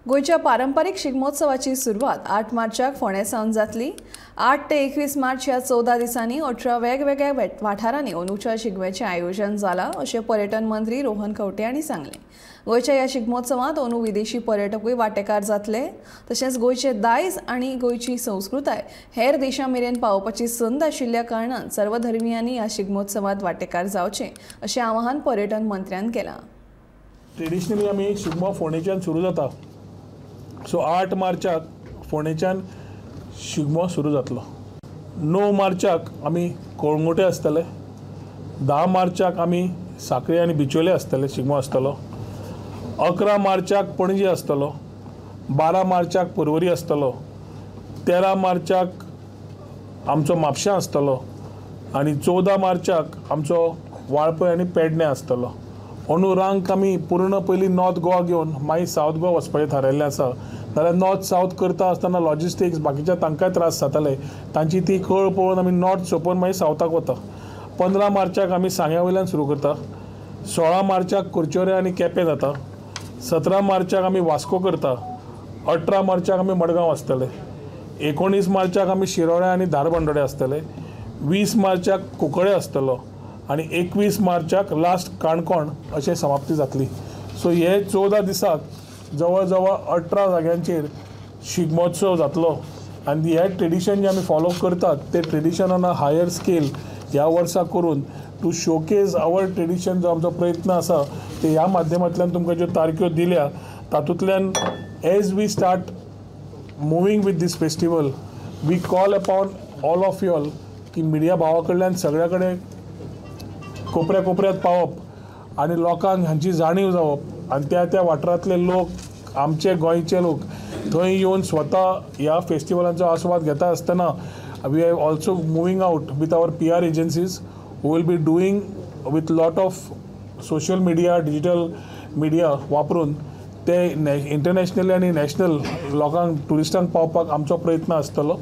गोयच्या पारंपारीक शिगमोत्सवाची सुरवात 8 मार्चाक फोंड्या सावन जातली। 8 ते 21 मार्च ह्या 14 दिसांनी 18 वेगवेगळ्या वाठारांनी अंदूच्या शिगम्याचें आयोजन जालां, अशें पर्यटन मंत्री रोहन खंवटे हांणी सांगलें। गोयच्या ह्या शिगमोत्सवांत अंदू विदेशी पर्यटकूय वांटेकार जातले। तशेंच गोयचें दायज आनी गोयची संस्कृताय हेर देशां मेरेन पावोवपाची संद आशिल्ल्या कारणान सर्वधर्मियांनी ह्या शिगमोत्सवांत वांटेकार जावचें, अशें आवाहन पर्यटन मंत्र्यान केलां। ट्रेडिशनली आमी शिगमो फोंडेच्यान सुरू जाता। सो 8 मार्चाक फोंडेच्यान शिगमो सुरू जातलो। 9 मार्चाक आमी कळंगुटे आसतले। 10 मार्चाक आमी सांखळे आनी बिचोले आसतले, शिगमो आसतलो। 11 मार्चाक पणजी आसतलो। 12 मार्चाक पर्वरी आसतलो। 13 मार्चाक आमचो म्हापशां आसतलो आनी 14 मार्चाक आमचो वाळपय आनी पेडण्यां आसतलो। अंदू रांक आमी पूर्ण पयलीं नॉर्थ गोवा घेवन मागीर सावथ गोवा वचपाचें थारायल्लें आसा। जाल्यार नॉर्थ सावथ करता आसतना लॉजिस्टिक्स बाकीच्या तांकांय त्रास जाताले, तांची ती कळ पळोवन आमी नॉर्थ सोंपोवन मागीर सावथाक वता। 15 मार्चाक आमी सांग्या वयल्यान सुरू करता। 16 मार्चाक कुर्चोरे आनी केपें जाता। 17 मार्चाक आमी वास्को करता। 18 मार्चाक आमी मडगांव आसतले। 19 मार्चाक आमी शिरोड्या आनी धारबांदोड्या आसतले। 20 मार्चाक कुंकळे आसतलो आनी 21 मार्चाक लास्ट काणकोण अशें समाप्ती जातली। सो हे 14 दिसाक जवळ जवळ 18 जाग्यांचेर शिगमोत्सव जातलो आनी हे ट्रेडिशन जे आमी फॉलो करतात ते tradition on a higher scale ह्या वर्सा करून टू शोकेज आवर ट्रेडिशन जो आमचो प्रयत्न आसा ते ह्या माध्यमांतल्यान तुमकां ज्यो तारख्यो दिल्या तातूंतल्यान as we start moving with this festival we call upon all of you all की मिडिया भावा कडल्यान सगळ्या कडेन कोपऱ्या कोपऱ्यांत पावप आनी लोकांक हांची जाणीव जावप आनी त्या त्या वाठारांतले लोक आमचे गोंयचे लोक थंय येवन स्वता ह्या फेस्टिवलांचो आस्वाद घेता आसतना we are also moving out with our PR agencies who will be doing with lot of social media digital media वापरून ते इंटरनॅशनली आनी नॅशनल लोकांक ट्युरिस्टांक पावपाक आमचो प्रयत्न आसतलो।